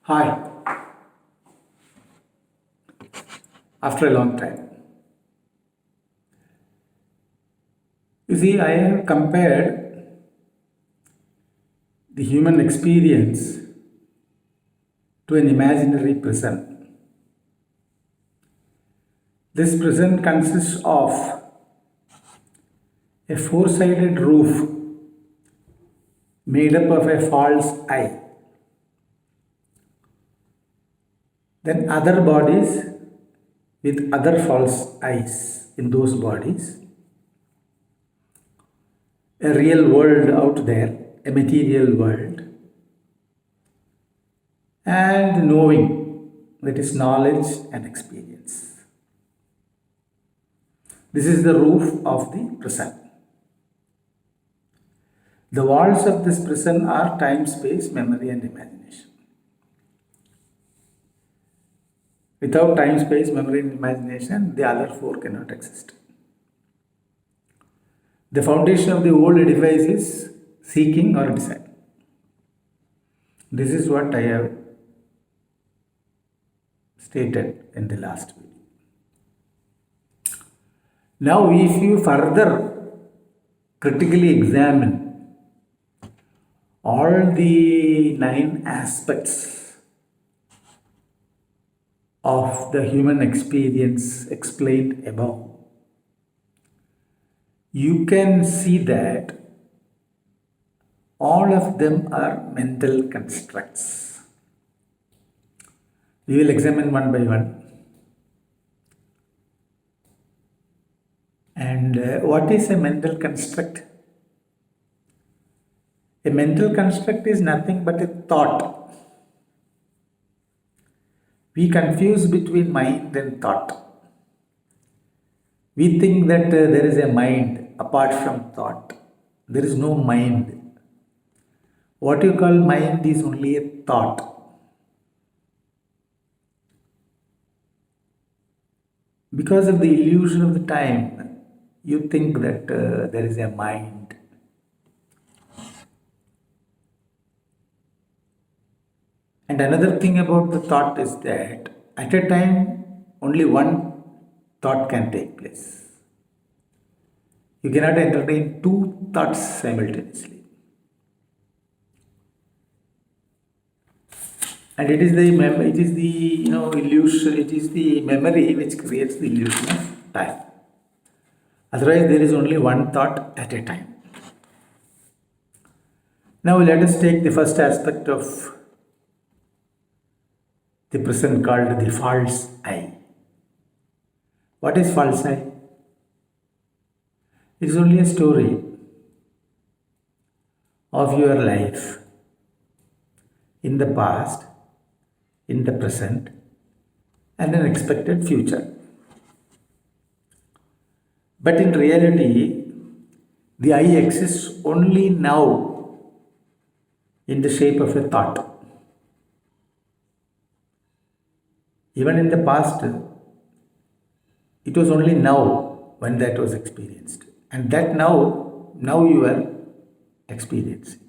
Hi, after a long time. You see, I have compared the human experience to an imaginary prison. This prison consists of a four sided roof made up of a false eye, then other bodies with other false eyes in those bodies, a real world out there, a material world, and knowing, that is knowledge and experience. This is the roof of the prison. The walls of this prison are time, space, memory, and imagination. Without time, space, memory, and imagination, the other four cannot exist. The foundation of the whole edifice is seeking or desire. This is what I have stated in the last video. Now, if you further critically examine all the 9 aspects of the human experience explained above, you can see that all of them are mental constructs. We will examine one by one. And what is a mental construct? A mental construct is nothing but a thought. We confuse between mind and thought. We think that there is a mind apart from thought. There is no mind. What you call mind is only a thought. Because of the illusion of the time, you think that there is a mind. And another thing about the thought is that at a time, only one thought can take place. You cannot entertain 2 thoughts simultaneously. And it is the illusion, it is the memory which creates the illusion of time. Otherwise, there is only one thought at a time. Now, let us take the first aspect of the prison called the false eye. What is false eye? It is only a story of your life in the past, in the present, and an expected future. But in reality, the eye exists only now in the shape of a thought. Even in the past, it was only now when that was experienced. And that now you are experiencing.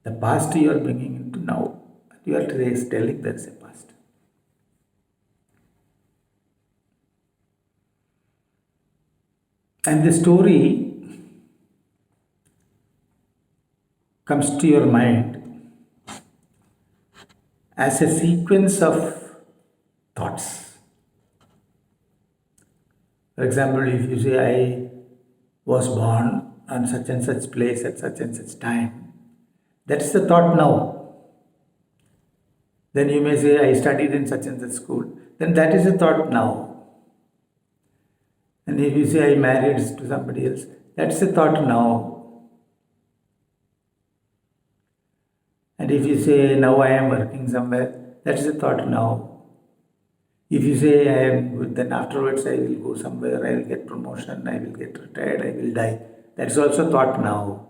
The past you are bringing into now. You are telling there is a past. And the story comes to your mind as a sequence of thoughts. For example, if you say, I was born on such and such place at such and such time, that's the thought now. Then you may say, I studied in such and such school, then that is the thought now. And if you say, I married to somebody else, that's the thought now. And if you say, now I am working somewhere, that's the thought now. If you say, I am good, then afterwards I will go somewhere, I will get promotion, I will get retired, I will die. That's also thought now.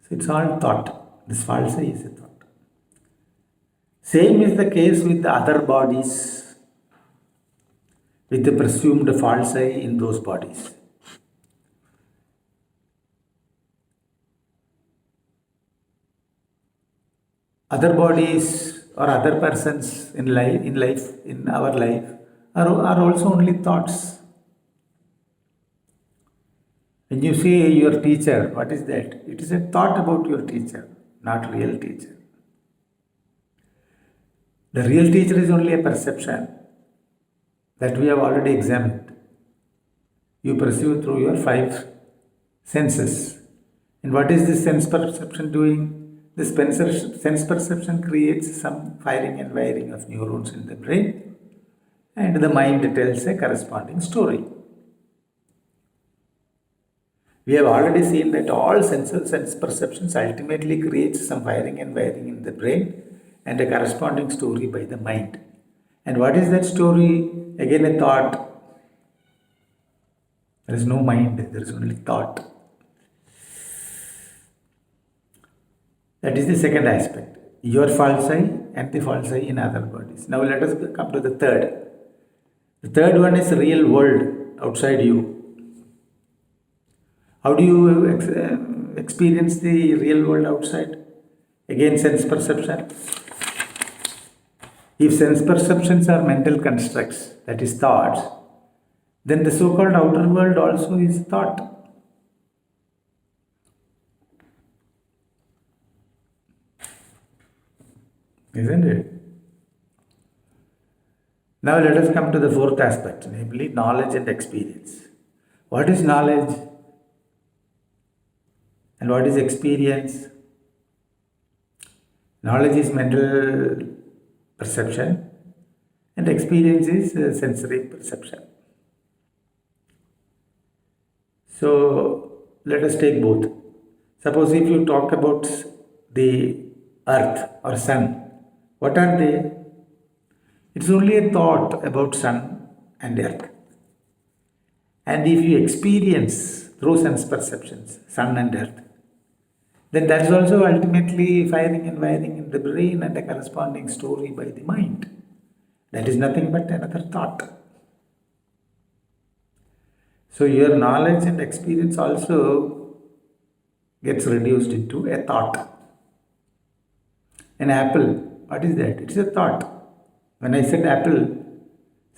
So it's all thought. This false eye is a thought. Same is the case with the other bodies, with the presumed false eye in those bodies. other bodies or other persons in our life are also only thoughts. When you say your teacher, what is that? It is a thought about your teacher, not real teacher. The real teacher is only a perception that we have already examined. You perceive through your five senses. And what is this sense perception doing? This sense perception creates some firing and wiring of neurons in the brain, and the mind tells a corresponding story. We have already seen that all sense perceptions ultimately creates some firing and wiring in the brain and a corresponding story by the mind. And what is that story? Again, a thought. There is no mind, there is only thought. That is the second aspect. Your false I and the false I in other bodies. Now let us come to the third. The third one is real world outside you. How do you experience the real world outside? Again, sense perception. If sense perceptions are mental constructs, that is thoughts, then the so-called outer world also is thought. Isn't it? Now let us come to the fourth aspect, namely knowledge and experience. What is knowledge? And what is experience? Knowledge is mental perception and experience is sensory perception. So let us take both. Suppose if you talk about the earth or sun, what are they? It's only a thought about sun and earth. And if you experience through sense perceptions, sun and earth, then that is also ultimately firing and wiring in the brain and a corresponding story by the mind. That is nothing but another thought. So your knowledge and experience also gets reduced into a thought. An apple, what is that? It's a thought. When I said apple,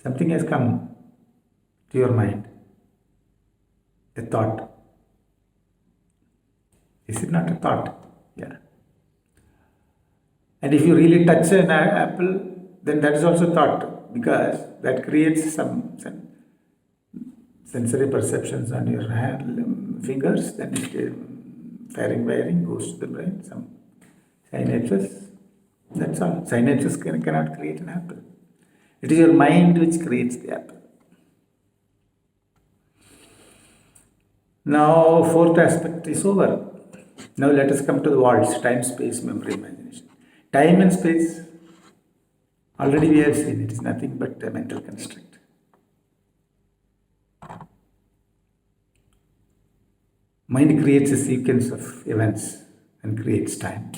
something has come to your mind. A thought. Is it not a thought? Yeah. And if you really touch an apple, then that is also thought, because that creates some sensory perceptions on your hand, fingers, then it firing wiring goes to the brain, some synapses. That's all. Synapses cannot create an apple. It is your mind which creates the apple. Now, fourth aspect is over. Now let us come to the worlds, time, space, memory, imagination. Time and space, already we have seen, it is nothing but a mental construct. Mind creates a sequence of events and creates time.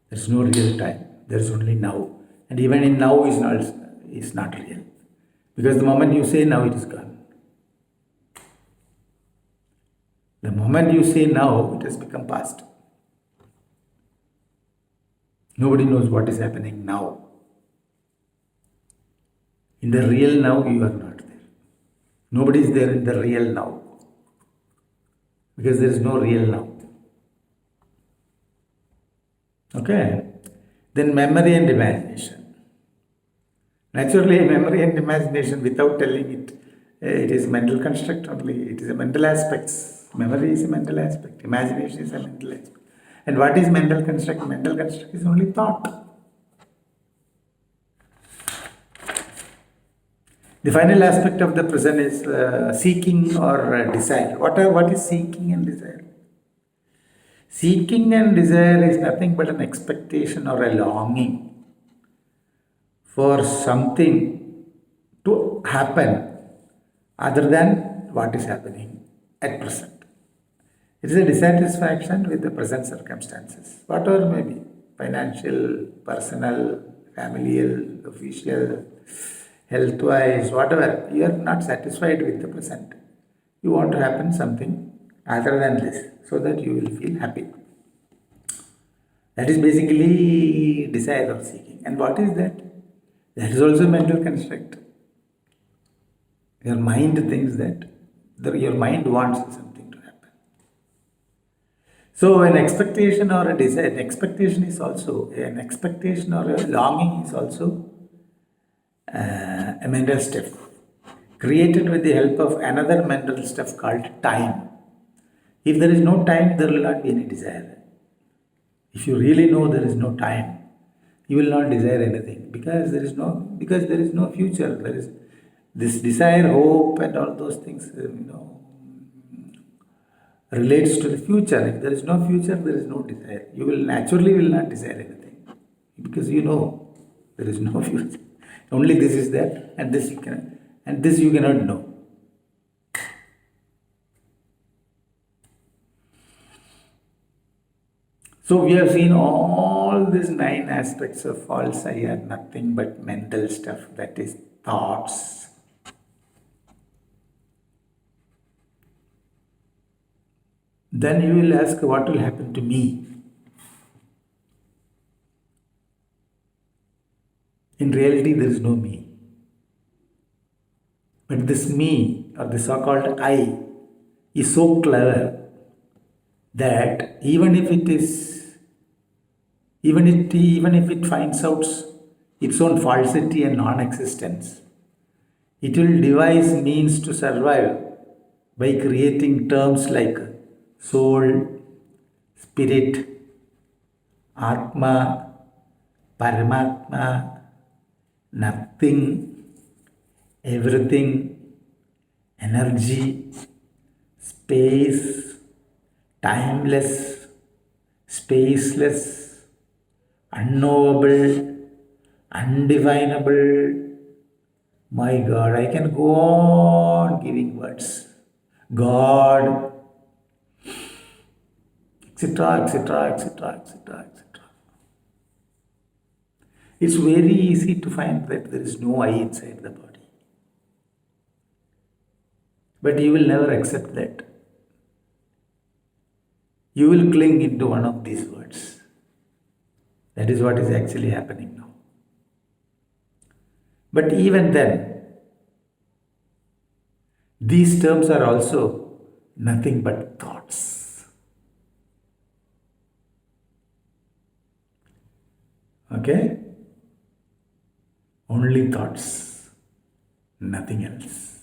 There is no real time, there is only now. And even in now is not real. Because the moment you say now, it is gone. The moment you say now, it has become past. Nobody knows what is happening now. In the real now, you are not there. Nobody is there in the real now. Because there is no real now. Okay? Then memory and imagination. Naturally, memory and imagination, without telling it, it is mental construct only. It is a mental aspects. Memory is a mental aspect. Imagination is a mental aspect. And what is mental construct? Mental construct is only thought. The final aspect of the present is seeking or desire. What is seeking and desire? Seeking and desire is nothing but an expectation or a longing for something to happen other than what is happening at present. It is a dissatisfaction with the present circumstances, whatever may be, financial, personal, familial, official, health-wise, whatever. You are not satisfied with the present. You want to happen something other than this, so that you will feel happy. That is basically desire or seeking. And what is that? That is also a mental construct. Your mind thinks that your mind wants something to happen. So an expectation or a desire, an expectation is also an expectation or a longing is also a mental stuff created with the help of another mental stuff called time. If there is no time, there will not be any desire. If you really know there is no time, you will not desire anything because there is no future. There is this desire, hope, and all those things. Relates to the future. If there is no future, there is no desire. You will naturally will not desire anything because you know there is no future. Only this is there, and this you cannot know. So we have seen all these 9 aspects of false I are nothing but mental stuff, that is thoughts. Then you will ask, what will happen to me? In reality, there is no me. But this me, or the so-called I, is so clever that even if it finds out its own falsity and non-existence, it will devise means to survive by creating terms like soul, spirit, Atma, Paramatma, nothing, everything, energy, space, timeless, spaceless, unknowable, undefinable. My God, I can go on giving words. God, etc., etc., etc., etc., etc. It's very easy to find that there is no I inside the body. But you will never accept that. You will cling into one of these words. That is what is actually happening now. But even then, these terms are also nothing but thoughts. Okay? Only thoughts, nothing else.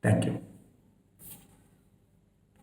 Thank you.